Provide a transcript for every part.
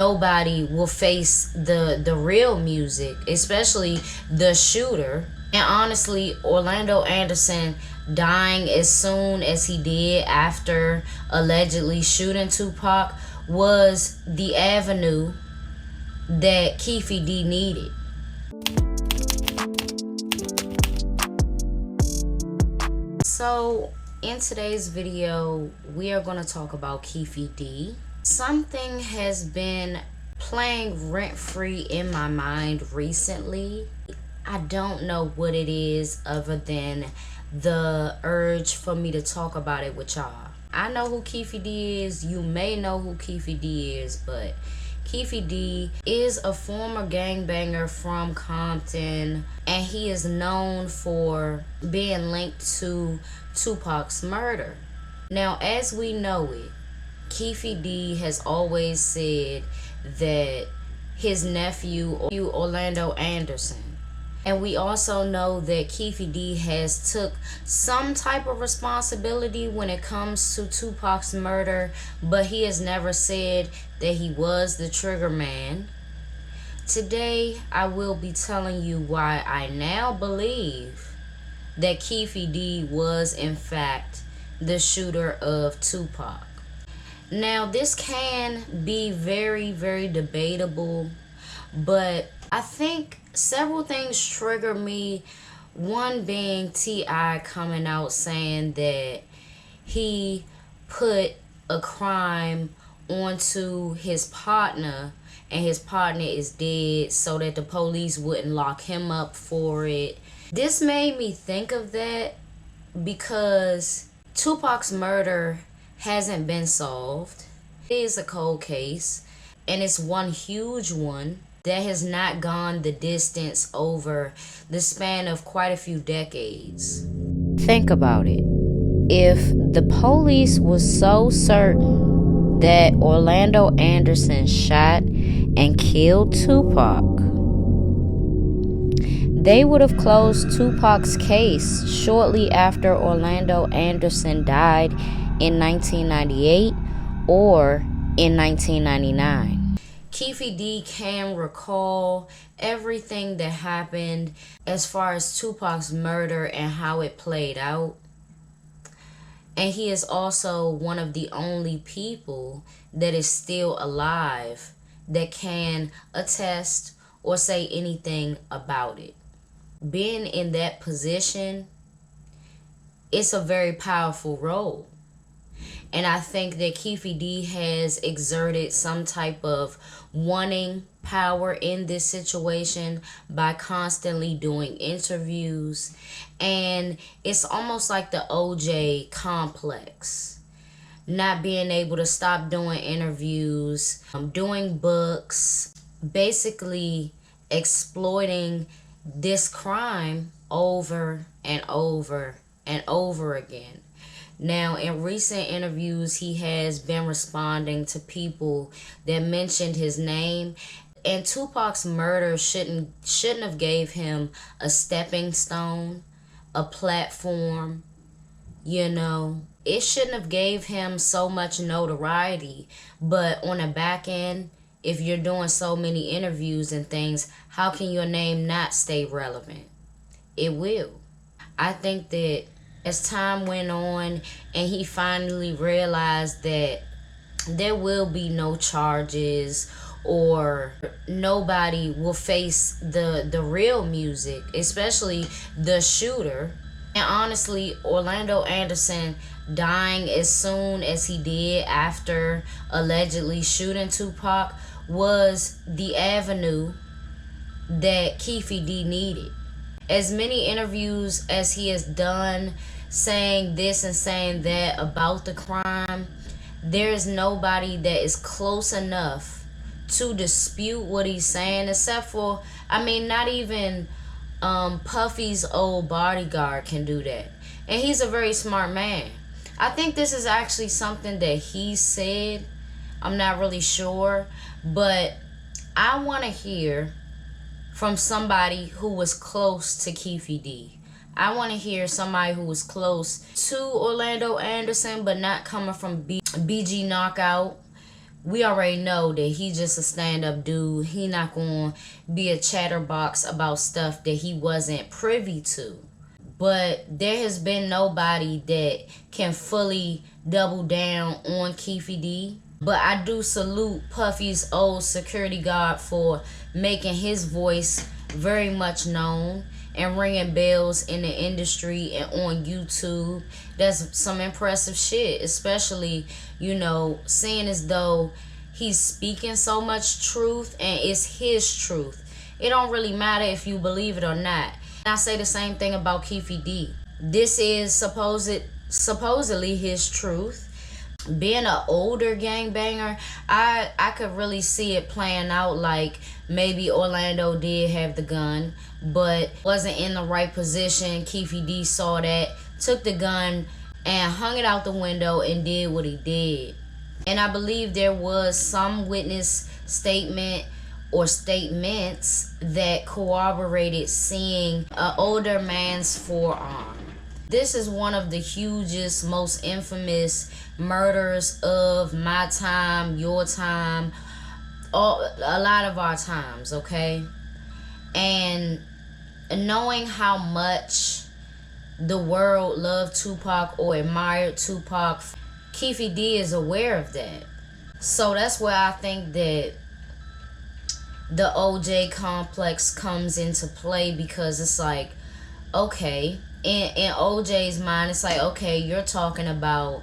nobody will face the real music, especially the shooter. And honestly, Orlando Anderson dying as soon as he did after allegedly shooting Tupac was the avenue that Keefe D needed. So in today's video, we are going to talk about Keefe D. Something has been playing rent-free in my mind recently. I don't know what it is other than the urge for me to talk about it with y'all. I know who Keefe D is. You may know who Keefe D is, but Keefe D is a former gangbanger from Compton, and he is known for being linked to Tupac's murder. Now, as we know it, Keefe D has always said that his nephew, Orlando Anderson, and we also know that Keefe D has took some type of responsibility when it comes to Tupac's murder, but he has never said that he was the trigger man. Today, I will be telling you why I now believe that Keefe D was in fact the shooter of Tupac. Now, this can be very, very debatable, but I think several things trigger me. One being T.I. coming out saying that he put a crime onto his partner and his partner is dead so that the police wouldn't lock him up for it. This made me think of that because Tupac's murder hasn't been solved. It is a cold case, and it's one huge one that has not gone the distance over the span of quite a few decades. Think about it. If the police was so certain that Orlando Anderson shot and killed Tupac, they would have closed Tupac's case shortly after Orlando Anderson died in 1998 or in 1999. Keefe D can recall everything that happened as far as Tupac's murder and how it played out. And he is also one of the only people that is still alive that can attest or say anything about it. Being in that position, it's a very powerful role. And I think that Keefe D has exerted some type of wanting power in this situation by constantly doing interviews. And it's almost like the OJ complex. Not being able to stop doing interviews, doing books, basically exploiting this crime over and over and over again. Now, in recent interviews, he has been responding to people that mentioned his name. And Tupac's murder shouldn't have gave him a stepping stone, a platform, It shouldn't have gave him so much notoriety. But on the back end, if you're doing so many interviews and things, how can your name not stay relevant? It will. I think that as time went on and he finally realized that there will be no charges or nobody will face the real music, especially the shooter. And honestly, Orlando Anderson dying as soon as he did after allegedly shooting Tupac was the avenue that Keefe D needed. As many interviews as he has done saying this and saying that about the crime, there is nobody that is close enough to dispute what he's saying, except for, not even Puffy's old bodyguard can do that. And he's a very smart man. I think this is actually something that he said. I'm not really sure, but I want to hear from somebody who was close to Keefe D. I want to hear somebody who was close to Orlando Anderson, but not coming from BG Knockout, we already know that he just a stand-up dude. He not gonna be a chatterbox about stuff that he wasn't privy to. But there has been nobody that can fully double down on Keefe D. But I do salute Puffy's old security guard for making his voice very much known and ringing bells in the industry and on YouTube. That's some impressive shit, especially, you know, seeing as though he's speaking so much truth and it's his truth. It don't really matter if you believe it or not. I say the same thing about Keefe D. This is supposedly his truth. Being an older gangbanger, I could really see it playing out like maybe Orlando did have the gun, but wasn't in the right position. Keefe D saw that, took the gun and hung it out the window and did what he did. And I believe there was some witness statement or statements that corroborated seeing an older man's forearm. This is one of the hugest, most infamous murders of my time, your time, a lot of our times, okay? And knowing how much the world loved Tupac or admired Tupac, Keefe D is aware of that. So that's where I think that the OJ complex comes into play, because it's like, okay, in OJ's mind, it's like, okay, you're talking about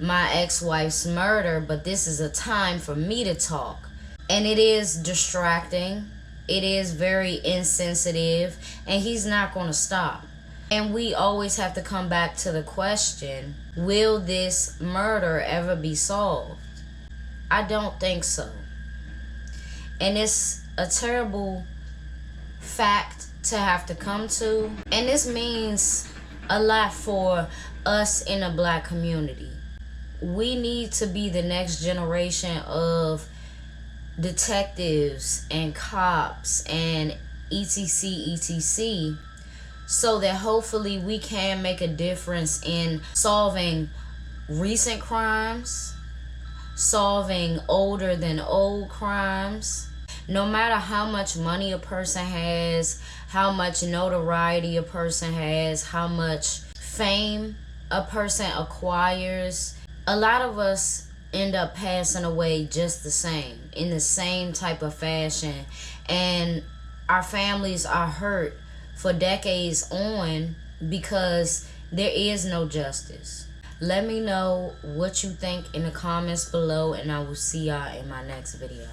my ex-wife's murder, but this is a time for me to talk. And it is distracting. It is very insensitive, and he's not going to stop. And we always have to come back to the question, will this murder ever be solved? I don't think so. And it's a terrible fact to have to come to. And this means a lot for us in the Black community. We need to be the next generation of detectives and cops and etc, so that hopefully we can make a difference in solving recent crimes, solving older than old crimes. No matter how much money a person has, how much notoriety a person has, how much fame a person acquires, a lot of us end up passing away just the same, in the same type of fashion. And our families are hurt for decades on because there is no justice. Let me know what you think in the comments below, and I will see y'all in my next video.